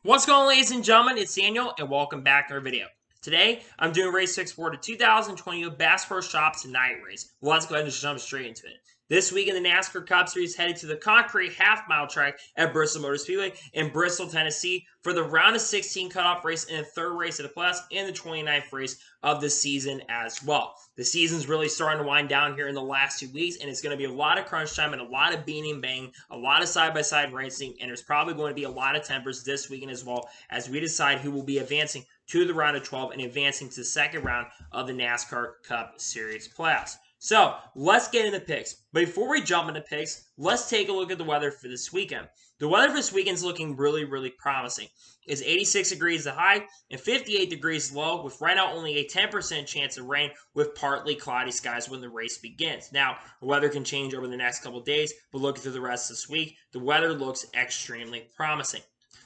What's going on, ladies and gentlemen? It's Daniel, and welcome back to our video. Today, I'm doing race 6 for the 2020 Bass Pro Shops Night Race. Let's go ahead and just jump straight into it. This week in the NASCAR Cup Series, headed to the concrete half-mile track at Bristol Motor Speedway in Bristol, Tennessee for the round of 16 cutoff race and the third race of the playoffs and the 29th race of the season as well. The season's really starting to wind down here in the last 2 weeks, and it's going to be a lot of crunch time and a lot of beating and bang, a lot of side-by-side racing, and there's probably going to be a lot of tempers this weekend as well as we decide who will be advancing to the round of 12 and advancing to the second round of the NASCAR Cup Series playoffs. So let's get into picks. But before we jump into picks, let's take a look at the weather for this weekend. The weather for this weekend is looking really promising. It's 86 degrees the high and 58 degrees low, with right now only a 10% chance of rain with partly cloudy skies when the race begins. Now, the weather can change over the next couple days, but looking through the rest of this week, the weather looks extremely promising.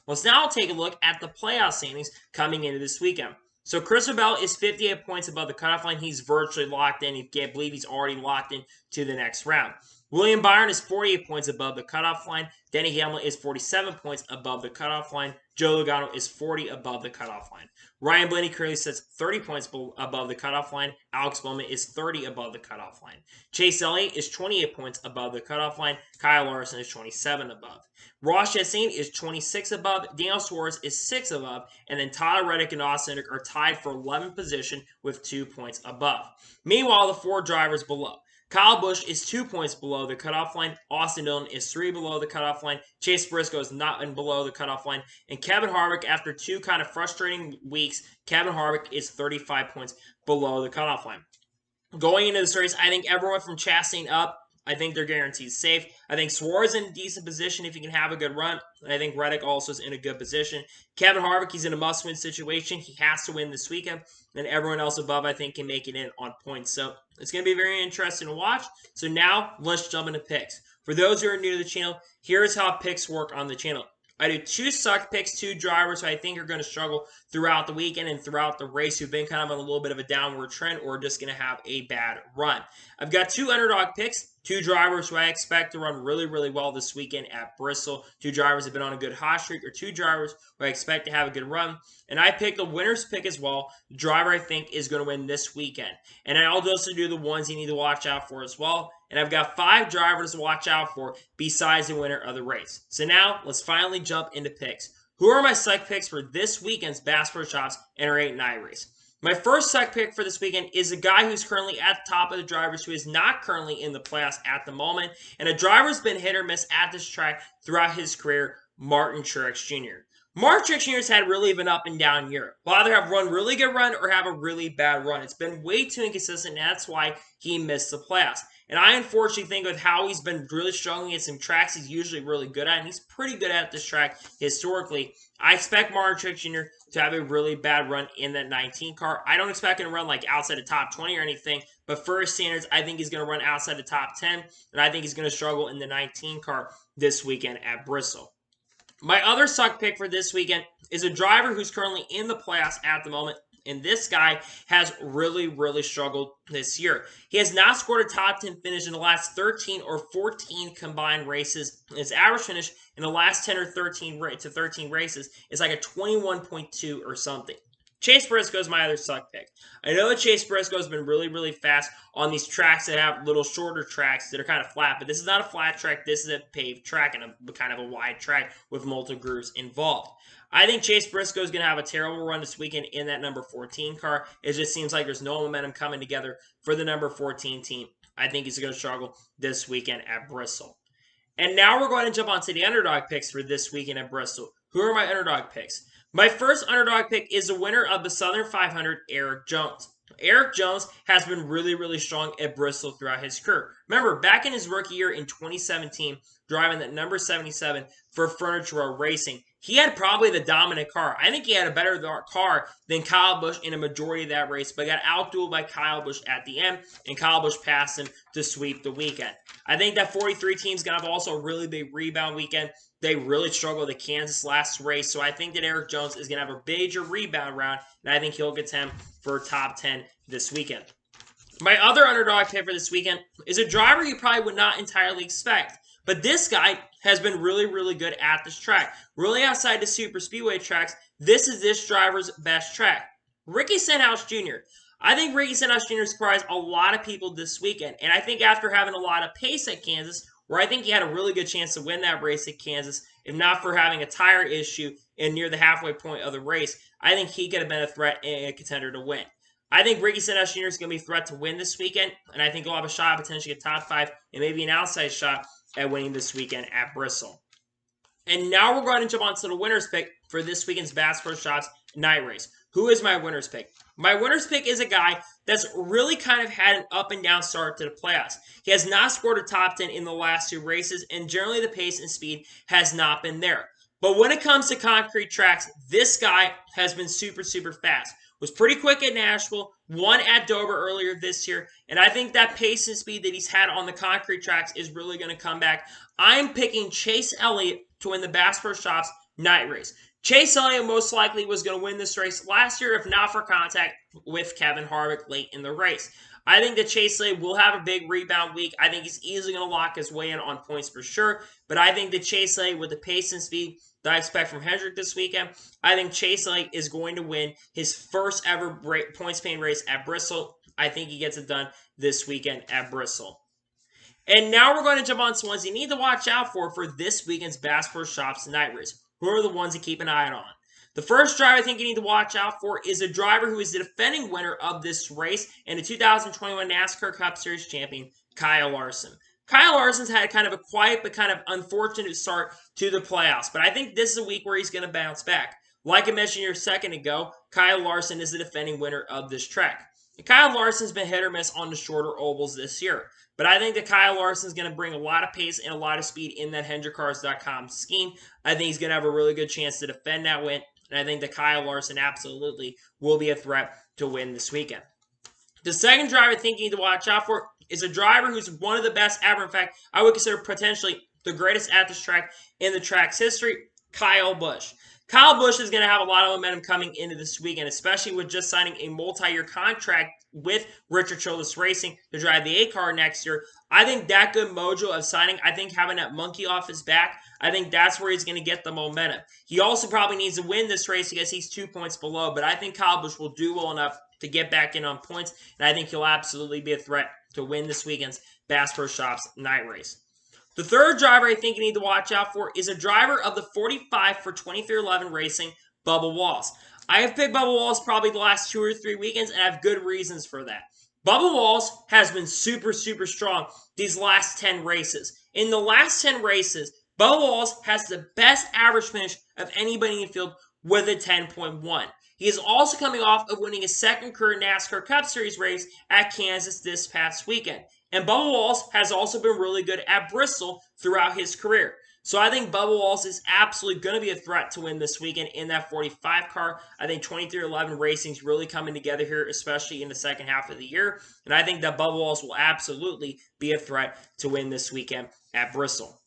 Let's now take a look at the playoff standings coming into this weekend. So Christopher Bell is 58 points above the cutoff line. He's virtually locked in. You can't believe he's already locked in to the next round. William Byron is 48 points above the cutoff line. Denny Hamlin is 47 points above the cutoff line. Joe Logano is 40 above the cutoff line. Ryan Blaney currently sits 30 points above the cutoff line. Alex Bowman is 30 above the cutoff line. Chase Elliott is 28 points above the cutoff line. Kyle Larson is 27 above. Ross Chastain is 26 above. Daniel Suarez is 6 above. And then Tyler Reddick and Austin are tied for 11th position with 2 points above. Meanwhile, the 4 drivers below. Kyle Busch is 2 points below the cutoff line. Austin Dillon is 3 below the cutoff line. Chase Briscoe is not in below the cutoff line. And Kevin Harvick, after 2 kind of frustrating weeks, Kevin Harvick is 35 points below the cutoff line. Going into this race, I think everyone from Chastain up, I think they're guaranteed safe. I think Suarez in a decent position if he can have a good run. And I think Reddick also is in a good position. Kevin Harvick, he's in a must-win situation. He has to win this weekend. And everyone else above, I think, can make it in on points. So it's going to be very interesting to watch. So now, let's jump into picks. For those who are new to the channel, here's how picks work on the channel. I do 2 suck picks, 2 drivers who I think are going to struggle throughout the weekend and throughout the race, who've been kind of on a little bit of a downward trend or just going to have a bad run. I've got 2 underdog picks, 2 drivers who I expect to run really well this weekend at Bristol. 2 drivers have been on a good hot streak, or 2 drivers who I expect to have a good run. And I picked a winner's pick as well, the driver I think is going to win this weekend. And I'll also do the ones you need to watch out for as well. And I've got 5 drivers to watch out for besides the winner of the race. So now, let's finally jump into picks. Who are my suck picks for this weekend's Bass Pro Shops Enter8 Night Race? My first suck pick for this weekend is a guy who's currently at the top of the drivers who is not currently in the playoffs at the moment. And a driver's been hit or miss at this track throughout his career, Martin Truex Jr. Martin Truex Jr. has had really an up and down year. He'll either have run really good run or have a really bad run. It's been way too inconsistent, and that's why he missed the playoffs. And I unfortunately think with how he's been really struggling at some tracks he's usually really good at, and he's pretty good at this track historically, I expect Martin Truex Jr. to have a really bad run in that 19 car. I don't expect him to run like outside the top 20 or anything, but for his standards, I think he's going to run outside the top 10, and I think he's going to struggle in the 19 car this weekend at Bristol. My other suck pick for this weekend is a driver who's currently in the playoffs at the moment. And this guy has really struggled this year. He has not scored a top 10 finish in the last 13 or 14 combined races. His average finish in the last 10 or 13 races is like a 21.2 or something. Chase Briscoe is my other suck pick. I know that Chase Briscoe has been really fast on these tracks that have little shorter tracks that are kind of flat, but this is not a flat track. This is a paved track and a kind of a wide track with multiple grooves involved. I think Chase Briscoe is going to have a terrible run this weekend in that number 14 car. It just seems like there's no momentum coming together for the number 14 team. I think he's going to struggle this weekend at Bristol. And now we're going to jump onto the underdog picks for this weekend at Bristol. Who are my underdog picks? My first underdog pick is the winner of the Southern 500, Erik Jones. Erik Jones has been really strong at Bristol throughout his career. Remember, back in his rookie year in 2017, driving that number 77 for Furniture Row Racing, he had probably the dominant car. I think he had a better car than Kyle Busch in a majority of that race, but got outdueled by Kyle Busch at the end, and Kyle Busch passed him to sweep the weekend. I think that 43 team's going to have also a really big rebound weekend. They really struggled at Kansas last race, so I think that Erik Jones is going to have a major rebound round, and I think he'll get him for top 10 this weekend. My other underdog pick for this weekend is a driver you probably would not entirely expect, But this guy has been really, really good at this track. Really outside the super speedway tracks, this is this driver's best track. Ricky Stenhouse Jr. I think Ricky Stenhouse Jr. surprised a lot of people this weekend. And I think after having a lot of pace at Kansas, where I think he had a really good chance to win that race at Kansas, if not for having a tire issue in near the halfway point of the race, I think he could have been a threat and a contender to win. I think Ricky Stenhouse Jr. is going to be a threat to win this weekend, and I think he'll have a shot at potentially a top 5 and maybe an outside shot at winning this weekend at Bristol. And now we're going to jump on to the winner's pick for this weekend's Bass Pro Shops night race. Who is my winner's pick? My winner's pick is a guy that's really kind of had an up and down start to the playoffs. He has not scored a top 10 in the last 2 races, and generally the pace and speed has not been there. But when it comes to concrete tracks, this guy has been super, super fast. Was pretty quick at Nashville, won at Dover earlier this year, and I think that pace and speed that he's had on the concrete tracks is really going to come back. I'm picking Chase Elliott to win the Bass Pro Shops night race. Chase Elliott most likely was going to win this race last year if not for contact with Kevin Harvick late in the race. I think that Chase Elliott will have a big rebound week. I think he's easily going to lock his way in on points for sure, but I think that Chase Elliott with the pace and speed that I expect from Hendrick this weekend, I think Chase Elliott is going to win his first ever points pain race at Bristol. I think he gets it done this weekend at Bristol. And now we're going to jump on to ones you need to watch out for this weekend's Bass Pro Shops night race. Who are the ones to keep an eye on? The first driver I think you need to watch out for is a driver who is the defending winner of this race and the 2021 NASCAR Cup Series champion, Kyle Larson. Kyle Larson's had kind of a quiet but kind of unfortunate start to the playoffs, but I think this is a week where he's going to bounce back. Like I mentioned here a second ago, Kyle Larson is the defending winner of this track. And Kyle Larson's been hit or miss on the shorter ovals this year, but I think that Kyle Larson's going to bring a lot of pace and a lot of speed in that HendrickCars.com scheme. I think he's going to have a really good chance to defend that win, and I think that Kyle Larson absolutely will be a threat to win this weekend. The second driver I think you need to watch out for is a driver who's one of the best ever. In fact, I would consider potentially the greatest at this track in the track's history, Kyle Busch. Kyle Busch is going to have a lot of momentum coming into this weekend, especially with just signing a multi-year contract with Richard Childress Racing to drive the A-car next year. I think that good mojo of signing, I think having that monkey off his back, I think that's where he's going to get the momentum. He also probably needs to win this race because he's 2 points below, but I think Kyle Busch will do well enough to get back in on points, and I think he'll absolutely be a threat to win this weekend's Bass Pro Shops night race. The third driver I think you need to watch out for is a driver of the 45 for 2311 Racing, Bubba Wallace. I have picked Bubba Wallace probably the last 2 or 3 weekends, and I have good reasons for that. Bubba Wallace has been super, super strong these last 10 races. In the last 10 races, Bubba Wallace has the best average finish of anybody in the field with a 10.1. He is also coming off of winning his second career NASCAR Cup Series race at Kansas this past weekend. And Bubba Wallace has also been really good at Bristol throughout his career. So I think Bubba Wallace is absolutely going to be a threat to win this weekend in that 45 car. I think 2311 Racing is really coming together here, especially in the second half of the year. And I think that Bubba Wallace will absolutely be a threat to win this weekend at Bristol.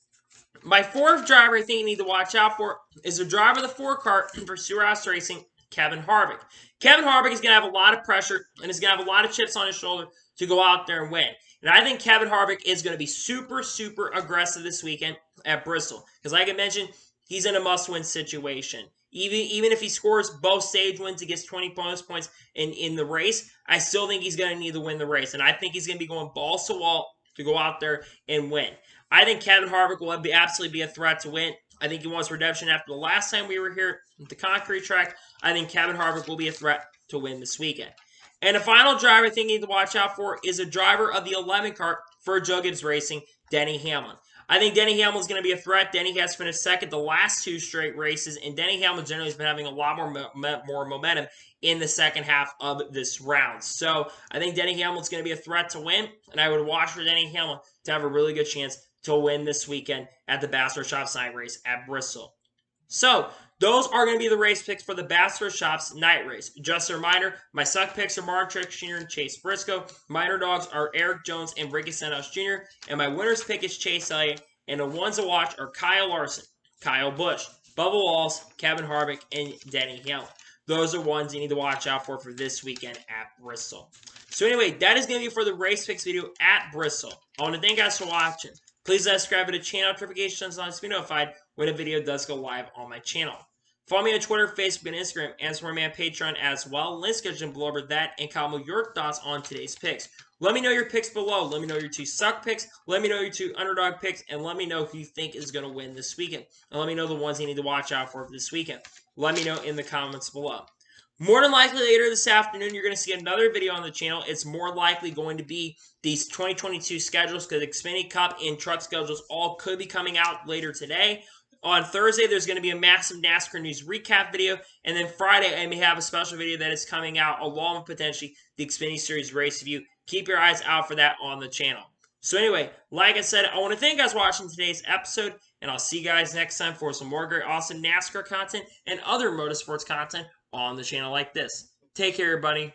My fourth driver I think you need to watch out for is the driver of the 4 car for Stewart-Haas Racing, Kevin Harvick. Kevin Harvick is going to have a lot of pressure and is going to have a lot of chips on his shoulder to go out there and win. And I think Kevin Harvick is going to be super, super aggressive this weekend at Bristol. Because like I mentioned, he's in a must-win situation. Even if he scores both stage wins, he gets 20 bonus points in the race, I still think he's going to need to win the race. And I think he's going to be going balls to wall to go out there and win. I think Kevin Harvick will absolutely be a threat to win. I think he wants redemption after the last time we were here at the concrete track. I think Kevin Harvick will be a threat to win this weekend. And the final driver I think you need to watch out for is a driver of the 11 car for Joe Gibbs Racing, Denny Hamlin. I think Denny Hamlin is going to be a threat. Denny has finished second the last 2 straight races, and Denny Hamlin generally has been having a lot more momentum in the second half of this round. So I think Denny Hamlin is going to be a threat to win, and I would watch for Denny Hamlin to have a really good chance to win this weekend at the Bass Pro Shops night race at Bristol. So those are going to be the race picks for the Bass Pro Shops night race. Just a reminder, my suck picks are Martin Truex Jr. and Chase Briscoe. My underdogs are Eric Jones and Ricky Stenhouse Jr. And my winner's pick is Chase Elliott. And the ones to watch are Kyle Larson, Kyle Busch, Bubba Wallace, Kevin Harvick, and Denny Hamlin. Those are ones you need to watch out for this weekend at Bristol. So anyway, that is going to be for the race picks video at Bristol. I want to thank you guys for watching. Please subscribe to the channel notifications to be notified when a video does go live on my channel. Follow me on Twitter, Facebook, and Instagram, and support me on Patreon as well. Links are below over that, and comment your thoughts on today's picks. Let me know your picks below. Let me know your 2 suck picks. Let me know your 2 underdog picks, and let me know who you think is going to win this weekend. And let me know the ones you need to watch out for this weekend. Let me know in the comments below. More than likely later this afternoon, you're going to see another video on the channel. It's more likely going to be these 2022 schedules because the Xfinity Cup and truck schedules all could be coming out later today. On Thursday, there's going to be a massive NASCAR news recap video. And then Friday, I may have a special video that is coming out along with potentially the Xfinity Series race review. Keep your eyes out for that on the channel. So anyway, like I said, I want to thank you guys for watching today's episode. And I'll see you guys next time for some more great, awesome NASCAR content and other motorsports content on the channel like this. Take care, everybody.